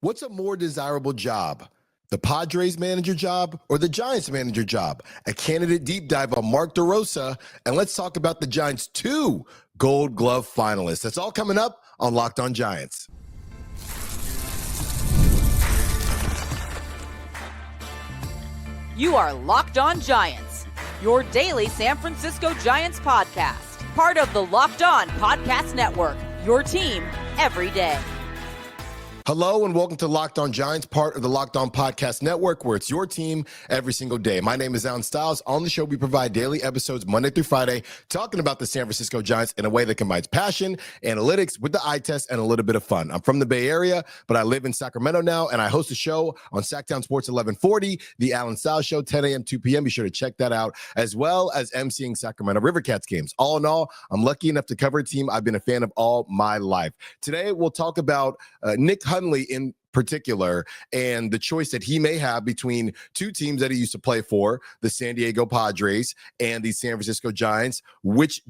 What's a more desirable job? The Padres manager job or the Giants manager job? A candidate deep dive on Mark DeRosa, and let's talk about the Giants' 2 Gold Glove finalists. That's all coming up on Locked On Giants. You are Locked On Giants, your daily San Francisco Giants podcast. Part of the Locked On Podcast Network, your team every day. Hello and welcome to Locked On Giants, part of the Locked On Podcast Network, where it's your team every single day. My name is Alan Stiles. On the show, we provide daily episodes Monday through Friday, talking about the San Francisco Giants in a way that combines passion, analytics with the eye test, and a little bit of fun. I'm from the Bay Area, but I live in Sacramento now, and I host a show on Sacktown Sports 1140, the Alan Stiles Show, 10 a.m., 2 p.m. Be sure to check that out, as well as emceeing Sacramento Rivercats games. All in all, I'm lucky enough to cover a team I've been a fan of all my life. Today, we'll talk about Nick Hundley in particular and the choice that he may have between two teams that he used to play for, the San Diego Padres and the San Francisco Giants. Which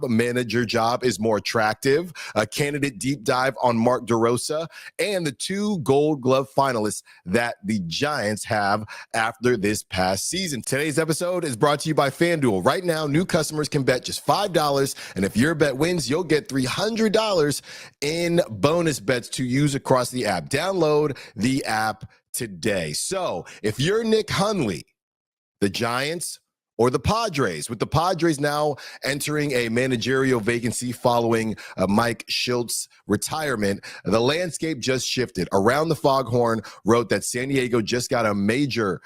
manager job is more attractive? A candidate deep dive on Mark DeRosa and the 2 Gold Glove finalists that the Giants have after this past season. Today's episode is brought to you by FanDuel. Right now, new customers can bet just $5, and if your bet wins, you'll get $300 in bonus bets to use across the app. Download the app today. So if you're Nick Hundley, the Giants or the Padres, with the Padres now entering a managerial vacancy following Mike Shiltz's retirement, the landscape just shifted. Around the Foghorn wrote that San Diego just got a major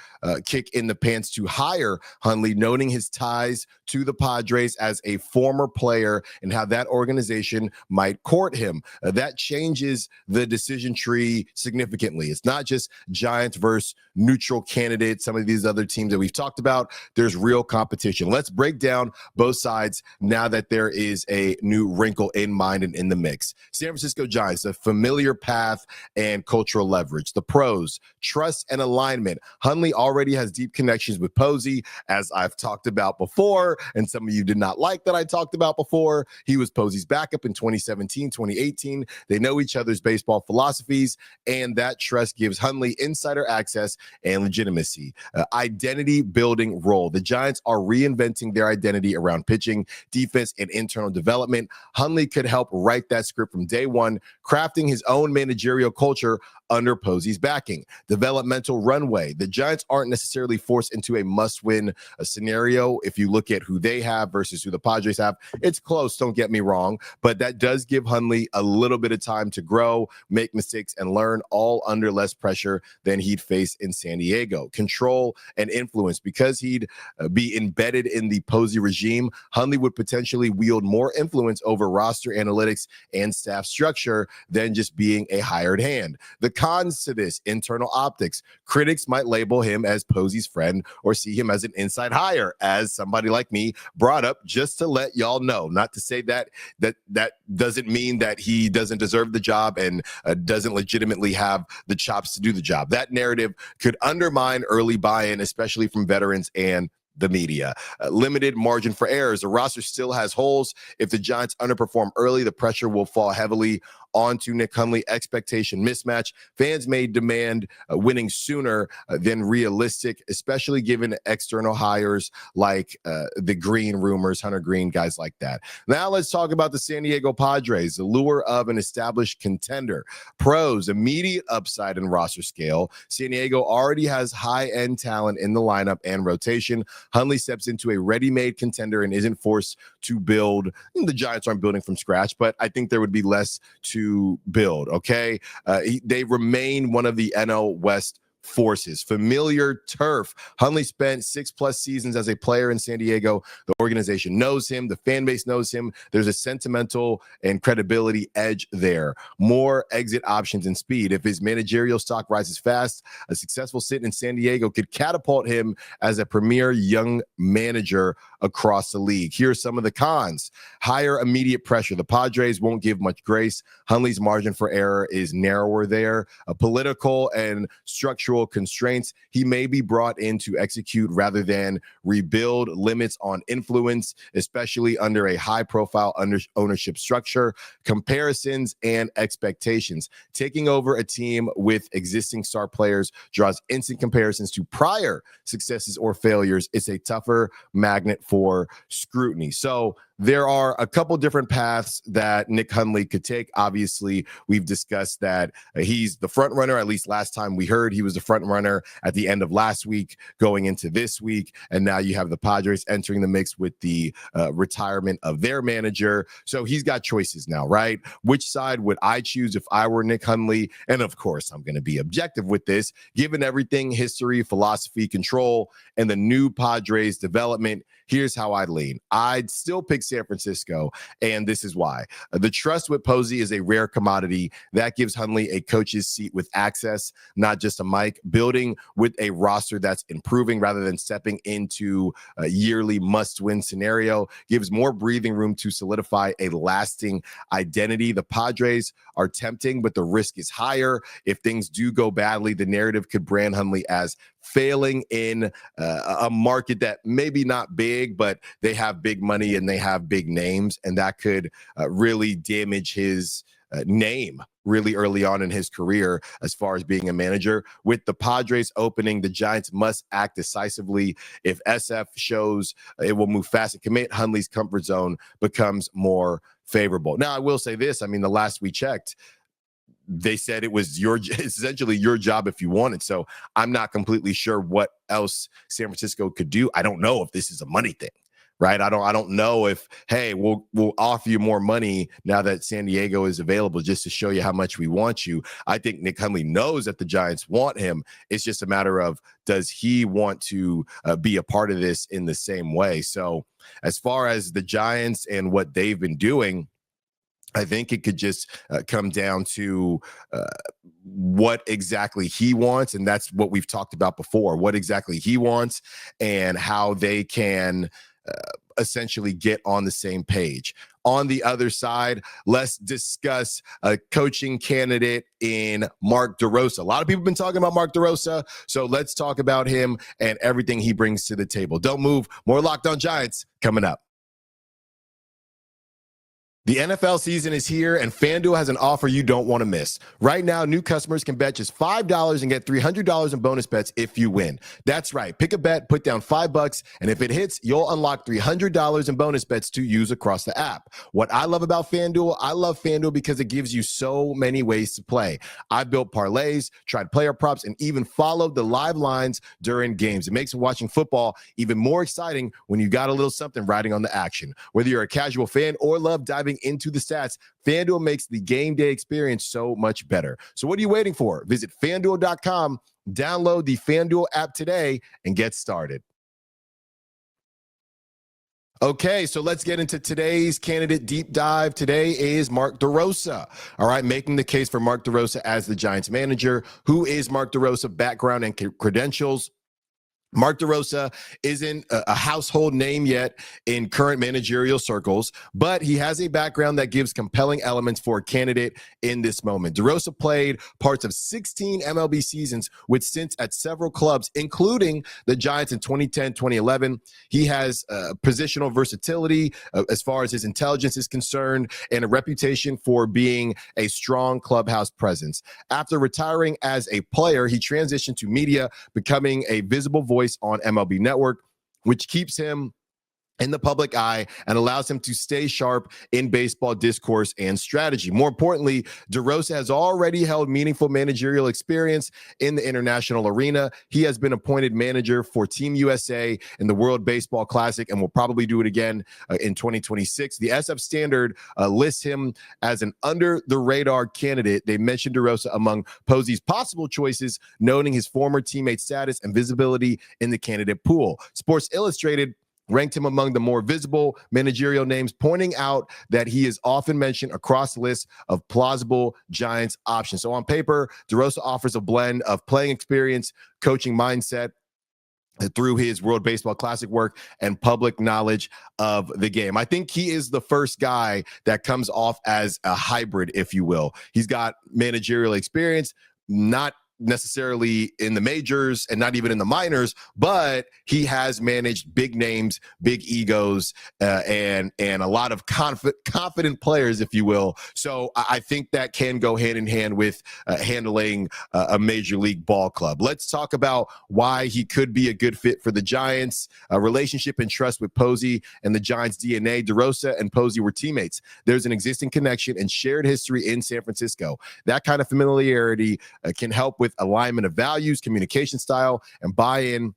kick in the pants to hire Hundley, noting his ties to the Padres as a former player and how that organization might court him. That changes the decision tree significantly. It's not just Giants versus neutral candidates, some of these other teams that we've talked about. There's real competition. Let's break down both sides now that there is a new wrinkle in mind and in the mix. San Francisco Giants, a familiar path and cultural leverage. The pros, trust and alignment. Hundley already has deep connections with Posey, as I've talked about before, and some of you did not like that I talked about before. He was Posey's backup in 2017, 2018. They know each other's baseball philosophies, and that trust gives Hundley insider access and legitimacy. Identity building role. The Giants are reinventing their identity around pitching, defense, and internal development. Hundley could help write that script from day one, crafting his own managerial culture under Posey's backing. Developmental runway. The Giants aren't necessarily forced into a must-win scenario. If you look at who they have versus who the Padres have, it's close, don't get me wrong, but that does give Hundley a little bit of time to grow, make mistakes, and learn, all under less pressure than he'd face in San Diego. Control and influence. Because he'd be embedded in the Posey regime, Hundley would potentially wield more influence over roster analytics and staff structure than just being a hired hand. The cons to this: internal optics. Critics might label him as Posey's friend or see him as an inside hire, as somebody like me brought up, just to let y'all know. Not to say that doesn't mean that he doesn't deserve the job and doesn't legitimately have the chops to do the job. That narrative could undermine early buy-in, especially from veterans and the media. Limited margin for errors. The roster still has holes. If the Giants underperform early, the pressure will fall heavily onto Nick Hundley. Expectation mismatch. Fans may demand winning sooner than realistic, especially given external hires like the Green rumors, Hunter Green, guys like that. Now let's talk about the San Diego Padres, the lure of an established contender. Pros: immediate upside in roster scale. San Diego already has high-end talent in the lineup and rotation. Hundley steps into a ready-made contender and isn't forced to build. The Giants aren't building from scratch, but I think there would be less to build, okay? They remain one of the NL West forces. Familiar turf. Hundley spent 6+ seasons as a player in San Diego. The organization knows him. The fan base knows him. There's a sentimental and credibility edge there. More exit options and speed. If his managerial stock rises fast, a successful stint in San Diego could catapult him as a premier young manager across the league. Here are some of the cons. Higher immediate pressure. The Padres won't give much grace. Hundley's margin for error is narrower there. Political and structural constraints. He may be brought in to execute rather than rebuild. Limits on influence, especially under a high-profile ownership structure. Comparisons and expectations. Taking over a team with existing star players draws instant comparisons to prior successes or failures. It's a tougher magnet for scrutiny. So there are a couple different paths that Nick Hundley could take. Obviously, we've discussed that he's the front runner. At least last time we heard, he was the front runner at the end of last week going into this week. And now you have the Padres entering the mix with the retirement of their manager. So he's got choices now, right? Which side would I choose if I were Nick Hundley? And of course, I'm going to be objective with this. Given everything, history, philosophy, control, and the new Padres development, here's how I'd lean. I'd still pick San Francisco, and this is why. The trust with Posey is a rare commodity. That gives Hundley a coach's seat with access, not just a mic. Building with a roster that's improving rather than stepping into a yearly must-win scenario gives more breathing room to solidify a lasting identity. The Padres are tempting, but the risk is higher. If things do go badly, the narrative could brand Hundley as failing in a market that maybe not big, but they have big money and they have big names, and that could really damage his name really early on in his career as far as being a manager. With the Padres opening, the Giants must act decisively. If SF shows it will move fast and commit, Hundley's comfort zone becomes more favorable. Now, I will say this. I mean, the last we checked, they said it was essentially your job if you wanted. So I'm not completely sure what else San Francisco could do. I don't know if this is a money thing, right? I don't know if, hey, we'll offer you more money now that San Diego is available just to show you how much we want you. I think Nick Hundley knows that the Giants want him. It's just a matter of, does he want to be a part of this in the same way? So as far as the Giants and what they've been doing, I think it could just come down to what exactly he wants. And that's what we've talked about before, what exactly he wants and how they can essentially get on the same page. On the other side, let's discuss a coaching candidate in Mark DeRosa. A lot of people have been talking about Mark DeRosa, so let's talk about him and everything he brings to the table. Don't move. More Locked On Giants coming up. The NFL season is here, and FanDuel has an offer you don't want to miss. Right now, new customers can bet just $5 and get $300 in bonus bets if you win. That's right. Pick a bet, put down $5, and if it hits, you'll unlock $300 in bonus bets to use across the app. What I love about FanDuel, I love FanDuel because it gives you so many ways to play. I've built parlays, tried player props, and even followed the live lines during games. It makes watching football even more exciting when you got a little something riding on the action. Whether you're a casual fan or love diving into the stats, FanDuel makes the game day experience so much better. So what are you waiting for? Visit FanDuel.com, download the FanDuel app today, and get started. Okay, so let's get into today's candidate deep dive. Today is Mark DeRosa. All right, making the case for Mark DeRosa as the Giants manager. Who is Mark DeRosa? Background and credentials. Mark DeRosa isn't a household name yet in current managerial circles, but he has a background that gives compelling elements for a candidate in this moment. DeRosa played parts of 16 MLB seasons with stints at several clubs, including the Giants in 2010, 2011. He has positional versatility as far as his intelligence is concerned and a reputation for being a strong clubhouse presence. After retiring as a player, he transitioned to media, becoming a visible voice on MLB Network, which keeps him in the public eye and allows him to stay sharp in baseball discourse and strategy. More importantly, DeRosa has already held meaningful managerial experience in the international arena. He has been appointed manager for Team USA in the World Baseball Classic and will probably do it again in 2026. The SF Standard lists him as an under-the-radar candidate. They mentioned DeRosa among Posey's possible choices, noting his former teammate status and visibility in the candidate pool. Sports Illustrated ranked him among the more visible managerial names, pointing out that he is often mentioned across the list of plausible Giants options. So on paper, DeRosa offers a blend of playing experience, coaching mindset, through his World Baseball Classic work and public knowledge of the game. I think he is the first guy that comes off as a hybrid, if you will. He's got managerial experience, not necessarily in the majors and not even in the minors, but he has managed big names, big egos, and a lot of confident players, if you will. So I think that can go hand in hand with handling a major league ball club. Let's talk about why he could be a good fit for the Giants. A relationship and trust with Posey and the Giants' DNA. DeRosa and Posey were teammates. There's an existing connection and shared history in San Francisco. That kind of familiarity can help with alignment of values, communication style, and buy-in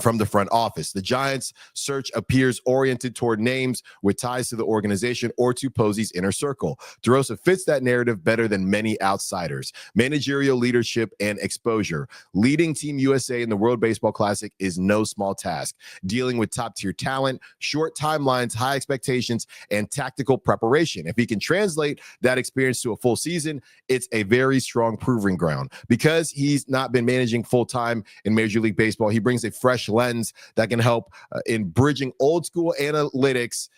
from the front office. The Giants' search appears oriented toward names with ties to the organization or to Posey's inner circle. DeRosa fits that narrative better than many outsiders. Managerial leadership and exposure. Leading Team USA in the World Baseball Classic is no small task. Dealing with top-tier talent, short timelines, high expectations, and tactical preparation. If he can translate that experience to a full season, it's a very strong proving ground. Because he's not been managing full-time in Major League Baseball, he brings a fresh lens that can help in bridging old school analytics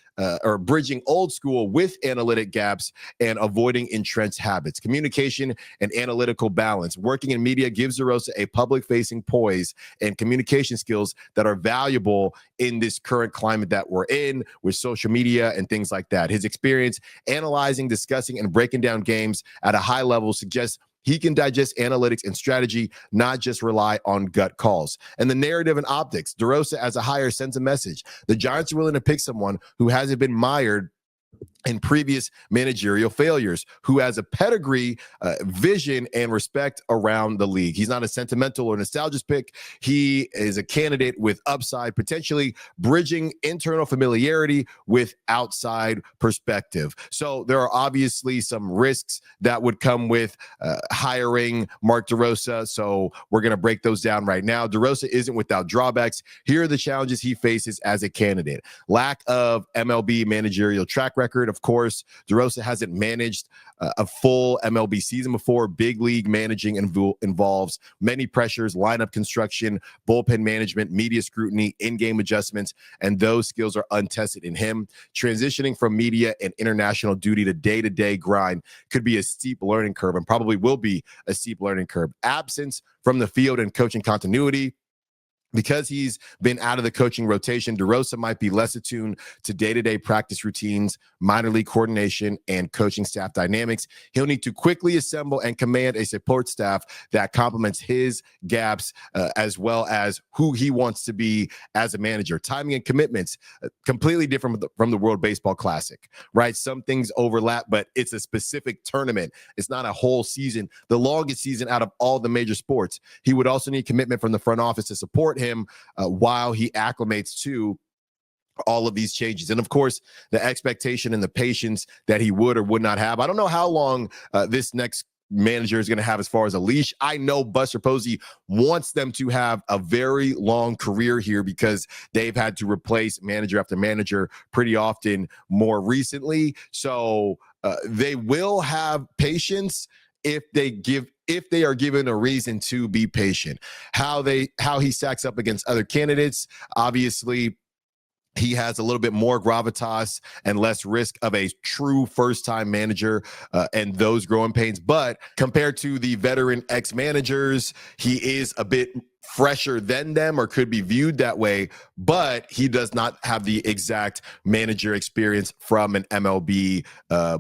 or bridging old school with analytic gaps and avoiding entrenched habits. Communication and analytical balance. Working in media gives DeRosa a public-facing poise and communication skills that are valuable in this current climate that we're in with social media and things like that. His experience analyzing, discussing, and breaking down games at a high level suggests he can digest analytics and strategy, not just rely on gut calls. And the narrative and optics. DeRosa as a hire sends a message. The Giants are willing to pick someone who hasn't been mired in previous managerial failures, who has a pedigree, vision, and respect around the league. He's not a sentimental or nostalgia pick. He is a candidate with upside, potentially bridging internal familiarity with outside perspective. So there are obviously some risks that would come with hiring Mark DeRosa. So we're going to break those down right now. DeRosa isn't without drawbacks. Here are the challenges he faces as a candidate. Lack of MLB managerial track record. Of course, DeRosa hasn't managed a full MLB season before. Big league managing involves many pressures, lineup construction, bullpen management, media scrutiny, in-game adjustments, and those skills are untested in him. Transitioning from media and international duty to day-to-day grind could be a steep learning curve and probably will be a steep learning curve. Absence from the field and coaching continuity. Because he's been out of the coaching rotation, DeRosa might be less attuned to day-to-day practice routines, minor league coordination, and coaching staff dynamics. He'll need to quickly assemble and command a support staff that complements his gaps as well as who he wants to be as a manager. Timing and commitments, completely different from the World Baseball Classic, right? Some things overlap, but it's a specific tournament. It's not a whole season, the longest season out of all the major sports. He would also need commitment from the front office to support him while he acclimates to all of these changes. And of course, the expectation and the patience that he would or would not have. I don't know how long this next manager is going to have as far as a leash. I know Buster Posey wants them to have a very long career here because they've had to replace manager after manager pretty often more recently. So they will have patience if they are given a reason to be patient. How he stacks up against other candidates, obviously he has a little bit more gravitas and less risk of a true first-time manager and those growing pains. But compared to the veteran ex-managers, he is a bit fresher than them or could be viewed that way, but he does not have the exact manager experience from an MLB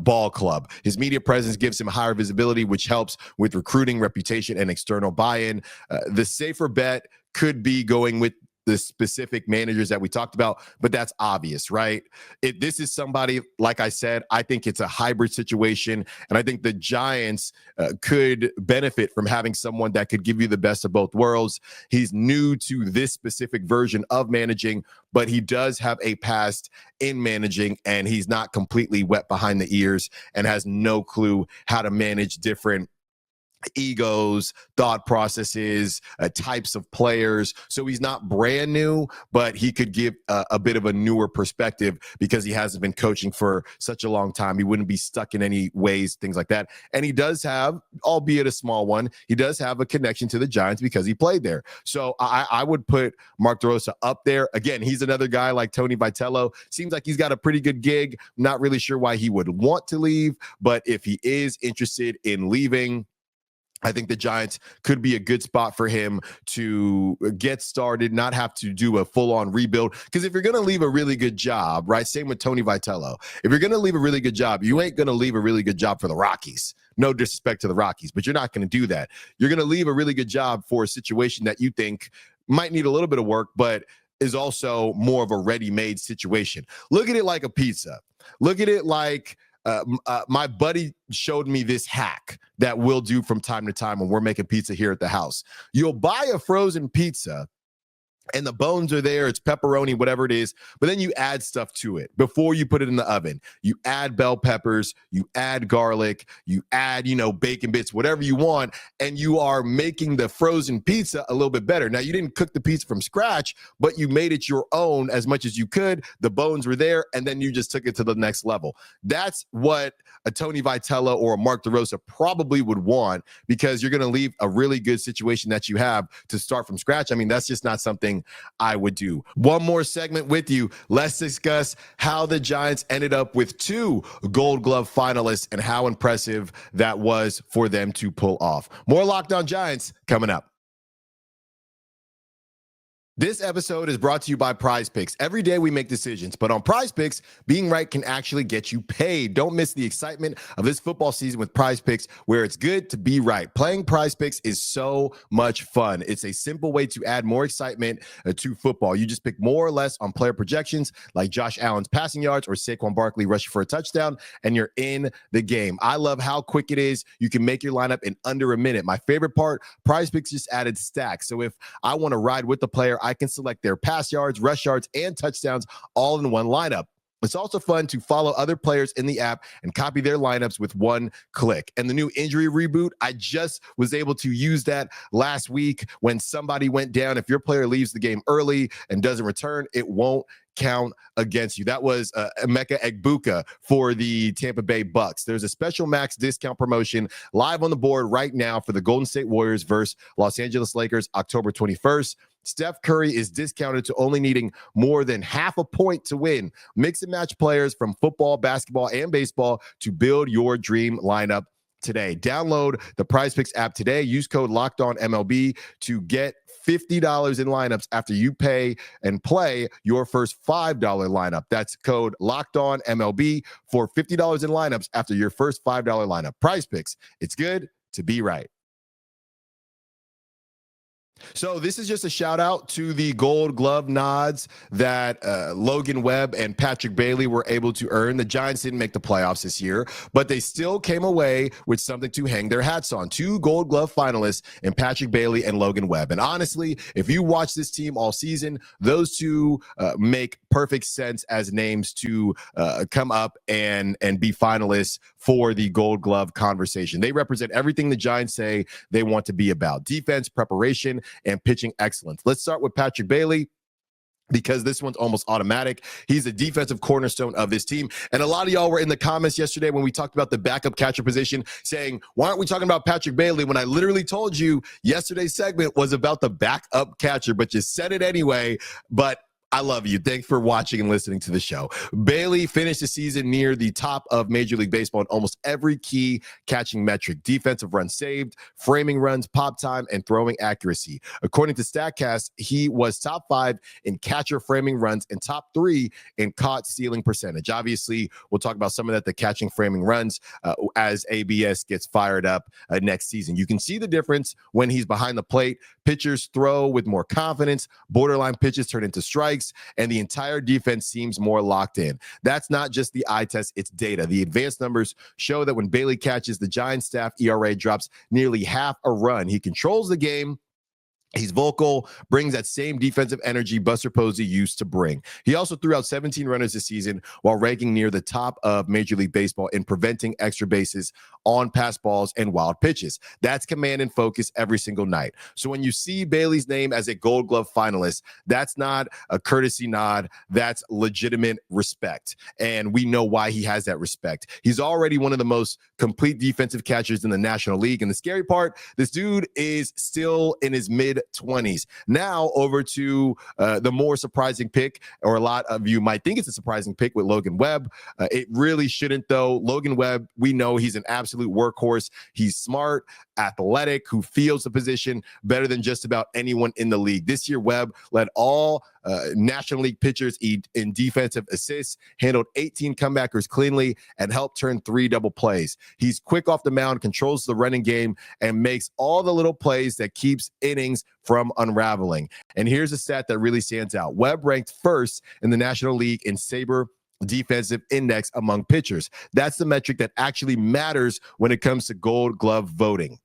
ball club. His media presence gives him higher visibility, which helps with recruiting, reputation, and external buy-in. The safer bet could be going with the specific managers that we talked about, but that's obvious, right? This is somebody, like I said, I think it's a hybrid situation, and I think the Giants could benefit from having someone that could give you the best of both worlds. He's new to this specific version of managing, but he does have a past in managing, and he's not completely wet behind the ears and has no clue how to manage different egos, thought processes, types of players. So he's not brand new, but he could give a bit of a newer perspective because he hasn't been coaching for such a long time. He wouldn't be stuck in any ways, things like that. And he does have, albeit a small one, he does have a connection to the Giants because he played there. So I would put Mark DeRosa up there. Again, he's another guy like Tony Vitello. Seems like he's got a pretty good gig. Not really sure why he would want to leave, but if he is interested in leaving, I think the Giants could be a good spot for him to get started, not have to do a full-on rebuild. Because if you're going to leave a really good job, right, same with Tony Vitello, if you're going to leave a really good job, you ain't going to leave a really good job for the Rockies. No disrespect to the Rockies, but you're not going to do that. You're going to leave a really good job for a situation that you think might need a little bit of work, but is also more of a ready-made situation. Look at it like a pizza. Look at it like my buddy showed me this hack that we'll do from time to time when we're making pizza here at the house. You'll buy a frozen pizza and the bones are there, it's pepperoni, whatever it is, but then you add stuff to it before you put it in the oven. You add bell peppers, you add garlic, you add, bacon bits, whatever you want, and you are making the frozen pizza a little bit better. Now, you didn't cook the pizza from scratch, but you made it your own as much as you could. The bones were there, and then you just took it to the next level. That's what a Tony Vitello or a Mark DeRosa probably would want, because you're going to leave a really good situation that you have to start from scratch. I mean, that's just not something I would do. One more segment with you. Let's discuss how the Giants ended up with 2 Gold Glove finalists and how impressive that was for them to pull off. More Locked On Giants coming up. This episode is brought to you by Prize Picks. Every day we make decisions, but on Prize Picks, being right can actually get you paid. Don't miss the excitement of this football season with Prize Picks, where it's good to be right. Playing Prize Picks is so much fun. It's a simple way to add more excitement to football. You just pick more or less on player projections, like Josh Allen's passing yards or Saquon Barkley rushing for a touchdown, and you're in the game. I love how quick it is. You can make your lineup in under a minute. My favorite part, Prize Picks just added stacks. So if I want to ride with the player, I can select their pass yards, rush yards, and touchdowns all in one lineup. It's also fun to follow other players in the app and copy their lineups with one click. And the new injury reboot, I just was able to use that last week when somebody went down. If your player leaves the game early and doesn't return, it won't count against you. That was Emeka Egbuka for the Tampa Bay Bucks. There's a special max discount promotion live on the board right now for the Golden State Warriors versus Los Angeles Lakers, October 21st. Steph Curry is discounted to only needing more than half a point to win. Mix and match players from football, basketball, and baseball to build your dream lineup today. Download the Prize Picks app today. Use code LOCKEDONMLB to get $50 in lineups after you pay and play your first $5 lineup. That's code LOCKEDONMLB for $50 in lineups after your first $5 lineup. Prize Picks. It's good to be right. So this is just a shout out to the Gold Glove nods that Logan, Webb, and Patrick Bailey were able to earn. The Giants didn't make the playoffs this year, but they still came away with something to hang their hats on. 2 Gold Glove finalists in Patrick Bailey and Logan Webb. And honestly, if you watch this team all season, those 2 make perfect sense as names to come up and be finalists for the Gold Glove conversation. They represent everything the Giants say they want to be about: defense, preparation, and pitching excellence. Let's start with Patrick Bailey, because this one's almost automatic. He's a defensive cornerstone of this team. And a lot of y'all were in the comments yesterday when we talked about the backup catcher position saying, why aren't we talking about Patrick Bailey, when I literally told you yesterday's segment was about the backup catcher, but you said it anyway. But I love you. Thanks for watching and listening to the show. Bailey finished the season near the top of Major League Baseball in almost every key catching metric: defensive runs saved, framing runs, pop time, and throwing accuracy. According to StatCast, he was top 5 in catcher framing runs and top 3 in caught stealing percentage. Obviously, we'll talk about some of that, the catching framing runs, as ABS gets fired up next season. You can see the difference when he's behind the plate. Pitchers throw with more confidence, borderline pitches turn into strikes, and the entire defense seems more locked in. That's not just the eye test, it's data. The advanced numbers show that when Bailey catches, the Giants staff ERA drops nearly half a run. He controls the game He's vocal, brings that same defensive energy Buster Posey used to bring. He also threw out 17 runners this season while ranking near the top of Major League Baseball in preventing extra bases on pass balls and wild pitches. That's command and focus every single night. So when you see Bailey's name as a Gold Glove finalist, that's not a courtesy nod. That's legitimate respect. And we know why he has that respect. He's already one of the most complete defensive catchers in the National League. And the scary part, this dude is still in his mid-20s. Now over to the more surprising pick, or a lot of you might think it's a surprising pick, with Logan Webb. It really shouldn't, though. Logan Webb, we know he's an absolute workhorse. He's smart, athletic, who feels the position better than just about anyone in the league. This year, Webb led all National League pitchers in defensive assists, handled 18 comebackers cleanly, and helped turn 3 double plays. He's quick off the mound, controls the running game, and makes all the little plays that keeps innings from unraveling. And here's a stat that really stands out. Webb ranked first in the National League in SABR defensive index among pitchers. That's the metric that actually matters when it comes to Gold Glove voting.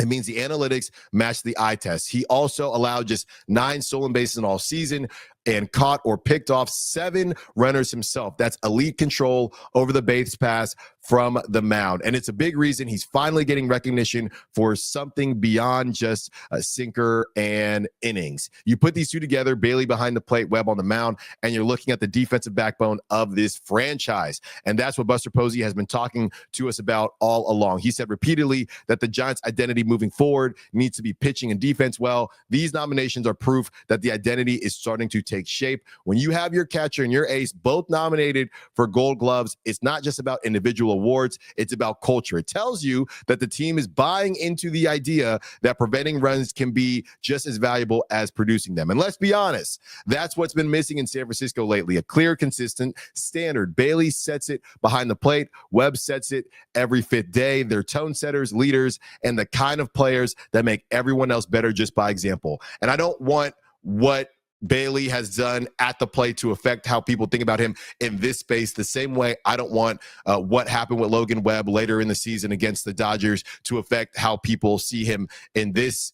It means the analytics match the eye test. He also allowed just 9 stolen bases in all season and caught or picked off 7 runners himself. That's elite control over the base pass from the mound. And it's a big reason he's finally getting recognition for something beyond just a sinker and innings. You put these two together, Bailey behind the plate, Webb on the mound, and you're looking at the defensive backbone of this franchise. And that's what Buster Posey has been talking to us about all along. He said repeatedly that the Giants' identity moving forward needs to be pitching and defense well. These nominations are proof that the identity is starting to take shape. When you have your catcher and your ace both nominated for Gold Gloves, it's not just about individual awards, it's about culture. It tells you that the team is buying into the idea that preventing runs can be just as valuable as producing them. And let's be honest, that's what's been missing in San Francisco lately, a clear, consistent standard. Bailey sets it behind the plate. Webb sets it every 5th day. They're tone setters, leaders, and the kind of players that make everyone else better just by example. And I don't want what Bailey has done at the plate to affect how people think about him in this space the same way I don't want what happened with Logan Webb later in the season against the Dodgers to affect how people see him in this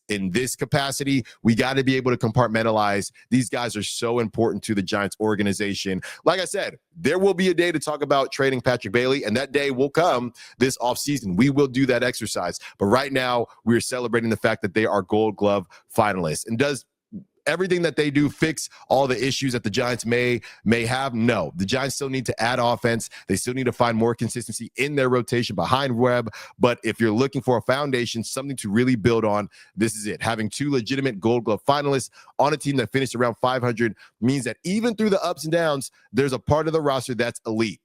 capacity. We got to be able to compartmentalize. These guys are so important to the Giants organization. Like I said, there will be a day to talk about trading Patrick Bailey, and that day will come this offseason. We will do that exercise. But right now, we're celebrating the fact that they are Gold Glove finalists. And does everything that they do fix all the issues that the Giants may have? No. The Giants still need to add offense. They still need to find more consistency in their rotation behind Webb. But if you're looking for a foundation, something to really build on, this is it. Having 2 legitimate Gold Glove finalists on a team that finished around 500 means that even through the ups and downs, there's a part of the roster that's elite.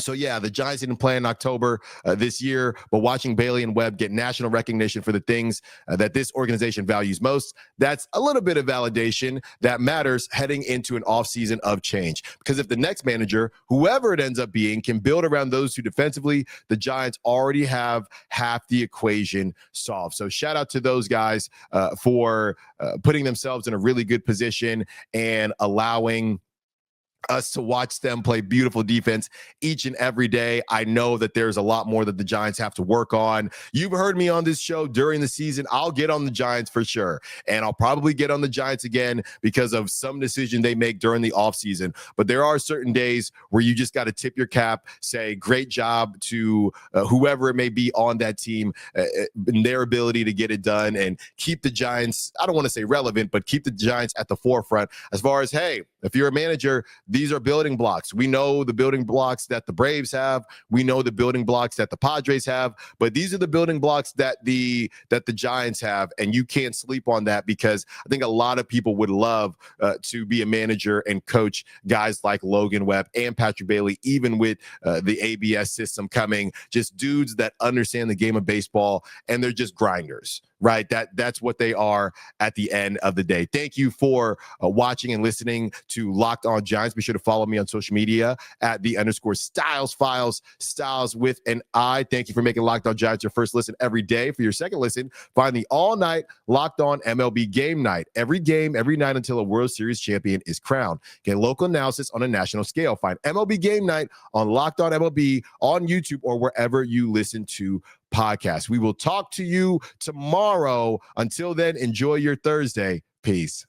So, yeah, the Giants didn't play in October this year, but watching Bailey and Webb get national recognition for the things that this organization values most, that's a little bit of validation that matters heading into an offseason of change. Because if the next manager, whoever it ends up being, can build around those two defensively, the Giants already have half the equation solved. So shout out to those guys for putting themselves in a really good position and allowing us to watch them play beautiful defense each and every day. I know that there's a lot more that the Giants have to work on. You've heard me on this show during the season. I'll get on the Giants for sure. And I'll probably get on the Giants again because of some decision they make during the offseason. But there are certain days where you just got to tip your cap, say great job to whoever it may be on that team and their ability to get it done and keep the Giants, I don't want to say relevant, but keep the Giants at the forefront as far as, hey, if you're a manager, these are building blocks. We know the building blocks that the Braves have. We know the building blocks that the Padres have. But these are the building blocks that the Giants have, and you can't sleep on that because I think a lot of people would love to be a manager and coach guys like Logan Webb and Patrick Bailey, even with the ABS system coming. Just dudes that understand the game of baseball, and they're just grinders. Right. That's what they are at the end of the day. Thank you for watching and listening to Locked On Giants. Be sure to follow me on social media at @the_Styles Files, Styles with an I. Thank you for making Locked On Giants your first listen every day. For your second listen, find the all-night Locked On MLB Game Night. Every game, every night until a World Series champion is crowned. Get local analysis on a national scale. Find MLB Game Night on Locked On MLB on YouTube or wherever you listen to podcasts. We will talk to you tomorrow. Until then, enjoy your Thursday. Peace.